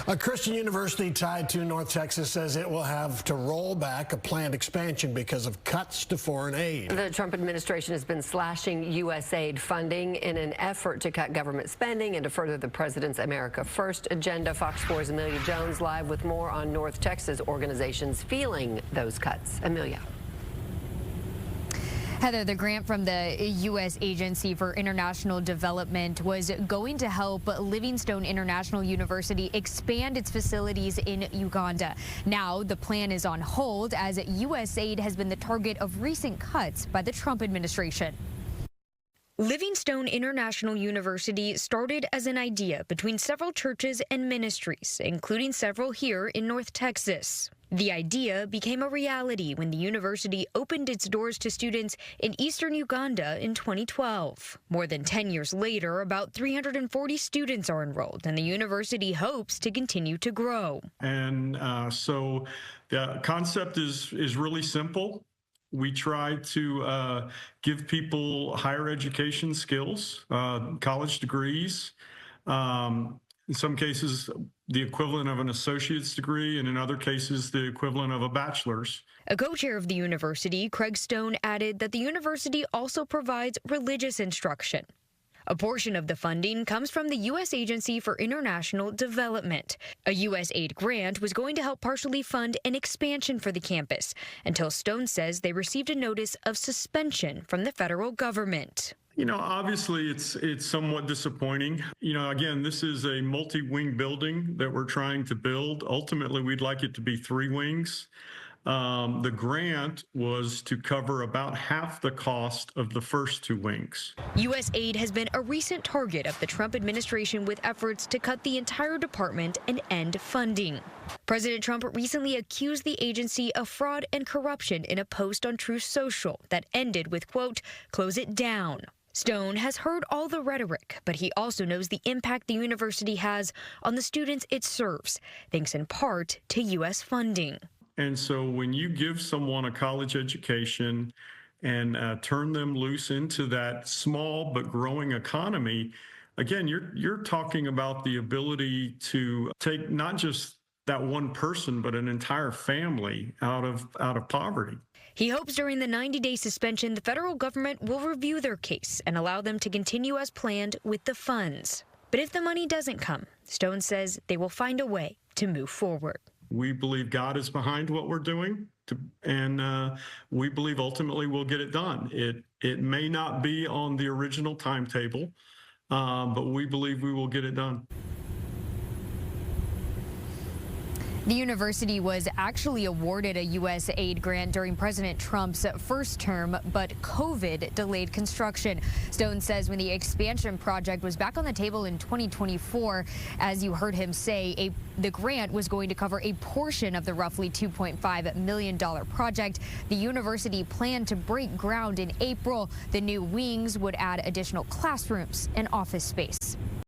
A Christian university tied to North Texas says it will have to roll back a planned expansion because of cuts to foreign aid. The Trump administration has been slashing USAID funding in an effort to cut government spending and to further the president's America First agenda. Fox 4's Amelia Jones live with more on North Texas organizations feeling those cuts. Amelia. Heather, the grant from the U.S. Agency for International Development was going to help Livingstone International University expand its facilities in Uganda. Now the plan is on hold as USAID has been the target of recent cuts by the Trump administration. Livingstone International University started as an idea between several churches and ministries, including several here in North Texas. The idea became a reality when the university opened its doors to students in eastern Uganda in 2012. More than 10 years later, about 340 students are enrolled, and the university hopes to continue to grow. And so the concept is really simple. We try to give people higher education skills, college degrees, in some cases the equivalent of an associate's degree, and in other cases the equivalent of a bachelor's. A co-chair of the university, Craig Stone, added that the university also provides religious instruction. A portion of the funding comes from the U.S. Agency for International Development. A USAID grant was going to help partially fund an expansion for the campus, until Stone says they received a notice of suspension from the federal government. You know, obviously it's somewhat disappointing. You know, again, this is a multi-wing building that we're trying to build. Ultimately, we'd like it to be 3 wings. The grant was to cover about half the cost of the first 2 wings. USAID has been a recent target of the Trump administration with efforts to cut the entire department and end funding. President Trump recently accused the agency of fraud and corruption in a post on Truth Social that ended with, quote, "close it down." Stone has heard all the rhetoric, but he also knows the impact the university has on the students it serves, thanks in part to U.S. funding. And so when you give someone a college education and turn them loose into that small but growing economy, again, you're talking about the ability to take not just that one person, but an entire family out of poverty. He hopes during the 90-day suspension, the federal government will review their case and allow them to continue as planned with the funds. But if the money doesn't come, Stone says they will find a way to move forward. We believe God is behind what we're doing, and we believe ultimately we'll get it done. It may not be on the original timetable, but we believe we will get it done. The university was actually awarded a USAID grant during President Trump's first term, but COVID delayed construction. Stone says when the expansion project was back on the table in 2024, as you heard him say, the grant was going to cover a portion of the roughly $2.5 million project. The university planned to break ground in April. The new wings would add additional classrooms and office space.